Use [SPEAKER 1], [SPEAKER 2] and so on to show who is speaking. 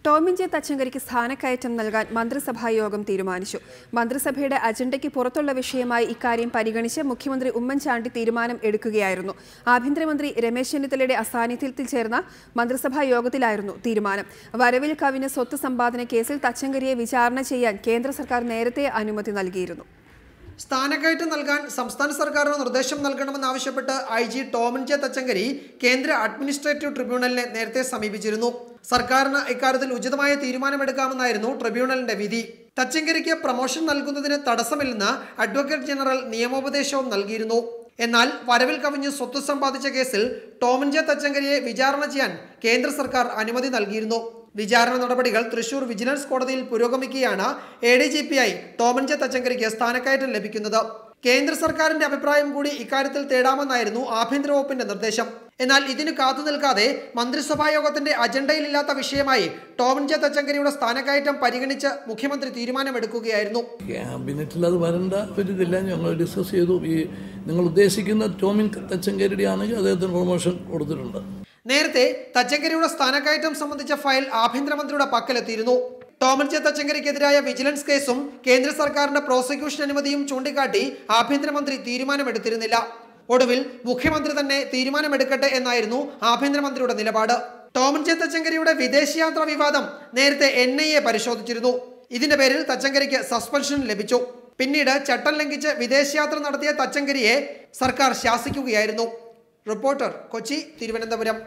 [SPEAKER 1] Tomin J തച്ചങ്കരിക്ക് സ്ഥാനക്കയറ്റം നൽകാൻ മന്ത്രിസഭായോഗം തീരുമാനിച്ചു. മന്ത്രിസഭയുടെ അജണ്ടയ്ക്ക് പുറത്തുള്ള വിഷയമായി ഇക്കാര്യം പരിഗണിച്ച് മുഖ്യമന്ത്രി ഉമ്മൻചാണ്ടി തീരുമാനം എടുക്കുകയായിരുന്നു. ആഭ്യന്തരമന്ത്രി രമേശ് ചെന്നിത്തലയുടെ അസാന്നിധ്യത്തിൽ ചേർന്ന മന്ത്രിസഭാ യോഗത്തിലായിരുന്നു തീരുമാനം. വരവിൽ കവിഞ്ഞ സ്വത്ത് സമ്പാദന കേസിൽ തച്ചങ്കരിയെ വിചാരണ ചെയ്യാൻ കേന്ദ്ര സർക്കാർ നേരത്തെ അനുമതി നൽകിയിരുന്നു.
[SPEAKER 2] സ്ഥാനക്കയറ്റം നൽകാൻ സംസ്ഥാന സർക്കാരിന് നിർദ്ദേശം നൽകണമെന്നാവശ്യപ്പെട്ട് IG ടോമിൻ ജെ തച്ചങ്കരി കേന്ദ്ര അഡ്മിനിസ്ട്രേറ്റീവ് ട്രിബ്യൂണലിനെ നേരത്തെ സമീപിച്ചിരുന്നു. സർക്കാരിന് ഇക്കാര്യത്തിൽ ഉചിതമായ തീരുമാനമെടുക്കാമെന്നായിരുന്നു ട്രിബ്യൂണലിന്റെ വിധി. തച്ചങ്കരിക്ക് പ്രമോഷൻ നൽകുന്നതിന് തടസ്സമില്ലെന്ന് അഡ്വക്കേറ്റ് ജനറൽ നിയമോപദേശവും നൽകിയിരുന്നു. എന്നാൽ വരവിൽ കവിഞ്ഞ് സ്വത്ത് സമ്പാദിച്ച കേസിൽ ടോമിൻ ജെ തച്ചങ്കരിയെ വിചാരണ ചെയ്യാൻ കേന്ദ്ര സർക്കാർ അനുമതി നൽകിയിരുന്നു. വിചാരണ നടപടികൾ തൃശൂർ വിജിലൻസ് കോടതിയിൽ പുരോഗമിക്കുകയാണ്. ADGP ടോമിൻ ജെ തച്ചങ്കരിക്ക് സ്ഥാനക്കയറ്റം ലഭിക്കുന്നത്. കേന്ദ്ര സർക്കാരിന്റെ അഭിപ്രായം കൂടി ഇക്കാര്യത്തിൽ തേടാമെന്നായിരുന്നു ആഭ്യന്തര വകുപ്പിന്റെ നിർദ്ദേശം. എന്നാൽ ഇതിന് കാത്തു നിൽക്കാതെ മന്ത്രിസഭായോഗത്തിന്റെ അജണ്ടയിലില്ലാത്ത വിഷയമായി ടോമിൻ ജെ തച്ചങ്കരിയുടെ സ്ഥാനക്കയറ്റം പരിഗണിച്ച് മുഖ്യമന്ത്രി തീരുമാനമെടുക്കുകയായിരുന്നു.
[SPEAKER 3] ക്യാബിനറ്റിൽ അത് വരേണ്ട ഒരിതില്ല. ഞങ്ങൾ ഡിസ്കസ് ചെയ്തു. നിങ്ങൾ ഉദ്ദേശിക്കുന്ന ടോമിൻ തച്ചങ്കരിയുടെ ആണെങ്കിൽ അദ്ദേഹത്തിന് പ്രൊമോഷൻ കൊടുത്തിട്ടുണ്ട്.
[SPEAKER 2] നേരത്തെ തച്ചങ്കരിയുടെ സ്ഥാനക്കയറ്റം സംബന്ധിച്ച ഫയൽ ആഭ്യന്തരമന്ത്രിയുടെ പക്കലെത്തിയിരുന്നു. ടോമിൻ ജെ തച്ചങ്കരിക്കെതിരായ വിജിലൻസ് കേസും കേന്ദ്ര സർക്കാരിന്റെ പ്രോസിക്യൂഷൻ അനുമതിയും ചൂണ്ടിക്കാട്ടി ആഭ്യന്തരമന്ത്രി തീരുമാനമെടുത്തിരുന്നില്ല. ഒടുവിൽ മുഖ്യമന്ത്രി തന്നെ തീരുമാനമെടുക്കട്ടെ എന്നായിരുന്നു ആഭ്യന്തരമന്ത്രിയുടെ നിലപാട്. ടോമിൻ ജെ തച്ചങ്കരിയുടെ വിദേശയാത്രാ വിവാദം നേരത്തെ NIA പരിശോധിച്ചിരുന്നു. ഇതിന്റെ പേരിൽ തച്ചങ്കരിക്ക് സസ്പെൻഷൻ ലഭിച്ചു. പിന്നീട് ചട്ടം ലംഘിച്ച് വിദേശയാത്ര നടത്തിയ തച്ചങ്കരിയെ സർക്കാർ ശാസിക്കുകയായിരുന്നു. റിപ്പോർട്ടർ, കൊച്ചി, തിരുവനന്തപുരം.